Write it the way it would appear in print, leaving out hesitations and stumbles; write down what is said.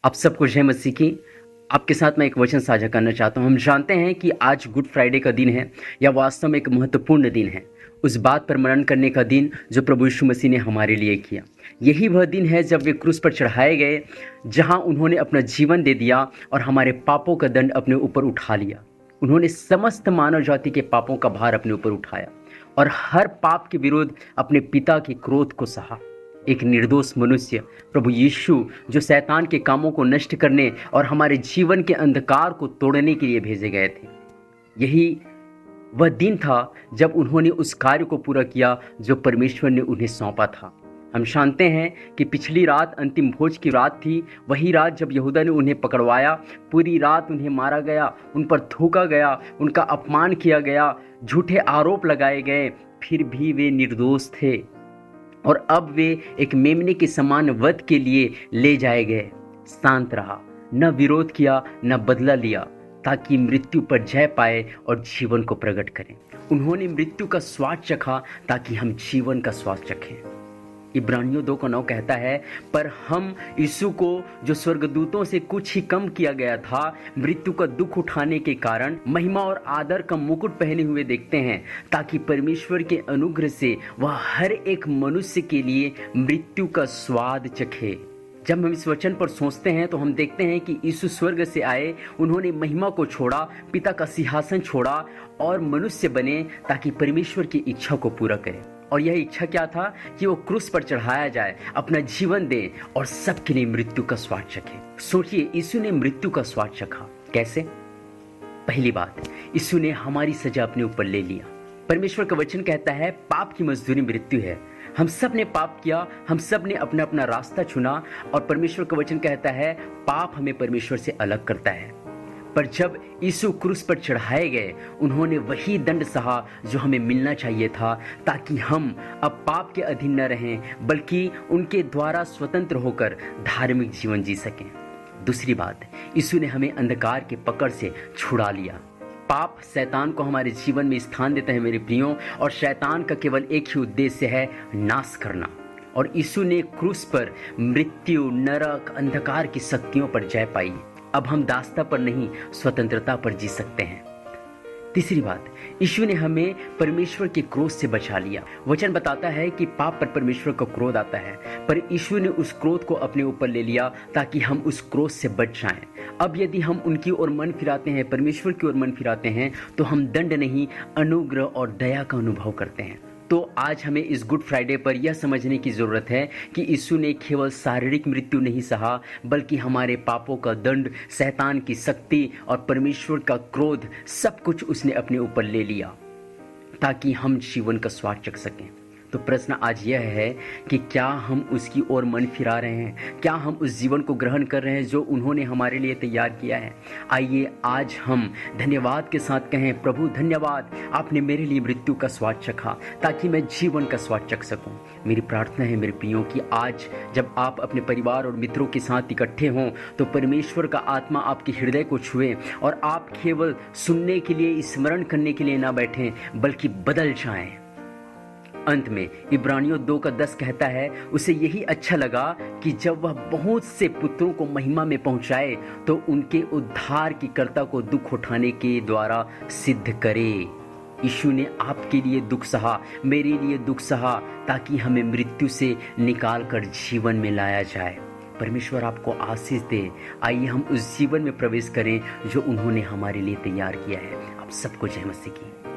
आप सबको जय मसीह की। आपके साथ मैं एक वचन साझा करना चाहता हूँ। हम जानते हैं कि आज गुड फ्राइडे का दिन है, या वास्तव में एक महत्वपूर्ण दिन है। उस बात पर मनन करने का दिन जो प्रभु यीशु मसीह ने हमारे लिए किया। यही वह दिन है जब वे क्रूस पर चढ़ाए गए, जहाँ उन्होंने अपना जीवन दे दिया और हमारे पापों का दंड अपने ऊपर उठा लिया। उन्होंने समस्त मानव जाति के पापों का भार अपने ऊपर उठाया और हर पाप के विरुद्ध अपने पिता के क्रोध को सहा। एक निर्दोष मनुष्य प्रभु यीशु, जो शैतान के कामों को नष्ट करने और हमारे जीवन के अंधकार को तोड़ने के लिए भेजे गए थे। यही वह दिन था जब उन्होंने उस कार्य को पूरा किया जो परमेश्वर ने उन्हें सौंपा था। हम जानते हैं कि पिछली रात अंतिम भोज की रात थी, वही रात जब यहूदा ने उन्हें पकड़वाया। पूरी रात उन्हें मारा गया, उन पर थूका गया, उनका अपमान किया गया, झूठे आरोप लगाए गए, फिर भी वे निर्दोष थे और अब वे एक मेमने के समान वध के लिए ले जाए गए। शांत रहा, न विरोध किया, न बदला लिया, ताकि मृत्यु पर जय पाए और जीवन को प्रकट करें। उन्होंने मृत्यु का स्वाद चखा ताकि हम जीवन का स्वाद चखें। इब्रानियों 2:9 कहता है, पर हम यीशु को, जो स्वर्गदूतों से कुछ ही कम किया गया था, मृत्यु का दुख उठाने के कारण महिमा और आदर का मुकुट पहने हुए देखते हैं, ताकि परमेश्वर के अनुग्रह से वह हर एक मनुष्य के लिए मृत्यु का स्वाद चखे। जब हम इस वचन पर सोचते हैं तो हम देखते हैं कि यीशु स्वर्ग से आए, उन्होंने महिमा को छोड़ा, पिता का सिंहासन छोड़ा और मनुष्य बने ताकि परमेश्वर की इच्छा को पूरा करें। और यह इच्छा क्या था कि वो क्रूस पर चढ़ाया जाए, अपना जीवन दे और सबके लिए मृत्यु का स्वाद चखे। सोचिए, यीशु ने मृत्यु का स्वाद चखा। कैसे? पहली बात, यीशु ने हमारी सजा अपने ऊपर ले लिया। परमेश्वर का वचन कहता है, पाप की मजदूरी मृत्यु है। हम सब ने पाप किया, हम सब ने अपना अपना रास्ता चुना और परमेश्वर का वचन कहता है, पाप हमें परमेश्वर से अलग करता है। पर जब यीशु क्रूस पर चढ़ाए गए, उन्होंने वही दंड सहा जो हमें मिलना चाहिए था, ताकि हम अब पाप के अधीन न रहें, बल्कि उनके द्वारा स्वतंत्र होकर धार्मिक जीवन जी सकें। दूसरी बात, यीशु ने हमें अंधकार के पकड़ से छुड़ा लिया। पाप शैतान को हमारे जीवन में स्थान देता है मेरे प्रियों, और शैतान का केवल एक ही उद्देश्य है, नाश करना। और यीशु ने क्रूस पर मृत्यु, नरक, अंधकार की शक्तियों पर जय पाई। अब हम दासता पर नहीं, स्वतंत्रता पर जी सकते हैं। तीसरी बात, यीशु ने हमें परमेश्वर के क्रोध से बचा लिया। वचन बताता है कि पाप पर परमेश्वर का क्रोध आता है, पर यीशु ने उस क्रोध को अपने ऊपर ले लिया ताकि हम उस क्रोध से बच जाएं। अब यदि हम उनकी ओर मन फिराते हैं, परमेश्वर की ओर मन फिराते हैं, तो हम दंड नहीं, अनुग्रह और दया का अनुभव करते हैं। तो आज हमें इस गुड फ्राइडे पर यह समझने की ज़रूरत है कि यीशु ने केवल शारीरिक मृत्यु नहीं सहा, बल्कि हमारे पापों का दंड, शैतान की शक्ति और परमेश्वर का क्रोध, सब कुछ उसने अपने ऊपर ले लिया ताकि हम जीवन का स्वाद चख सकें। तो प्रश्न आज यह है कि क्या हम उसकी ओर मन फिरा रहे हैं? क्या हम उस जीवन को ग्रहण कर रहे हैं जो उन्होंने हमारे लिए तैयार किया है? आइए आज हम धन्यवाद के साथ कहें, प्रभु धन्यवाद, आपने मेरे लिए मृत्यु का स्वाद चखा ताकि मैं जीवन का स्वाद चख सकूं। मेरी प्रार्थना है मेरे प्रियों कि आज जब आप अपने परिवार और मित्रों के साथ इकट्ठे हों, तो परमेश्वर का आत्मा आपके हृदय को छुए और आप केवल सुनने के लिए, स्मरण करने के लिए ना बैठें, बल्कि बदल जाएं। अंत में इब्रानियों 2:10 कहता है, उसे यही अच्छा लगा कि जब वह बहुत से पुत्रों को महिमा में पहुंचाए, तो उनके उद्धार की कर्ता को दुख उठाने के द्वारा सिद्ध करे। यीशु ने आपके लिए दुख सहा, मेरे लिए दुख सहा, ताकि हमें मृत्यु से निकाल कर जीवन में लाया जाए। परमेश्वर आपको आशीष दे। आइए हम उस जीवन में प्रवेश करें जो उन्होंने हमारे लिए तैयार किया है। आप सबको जय मसीह की।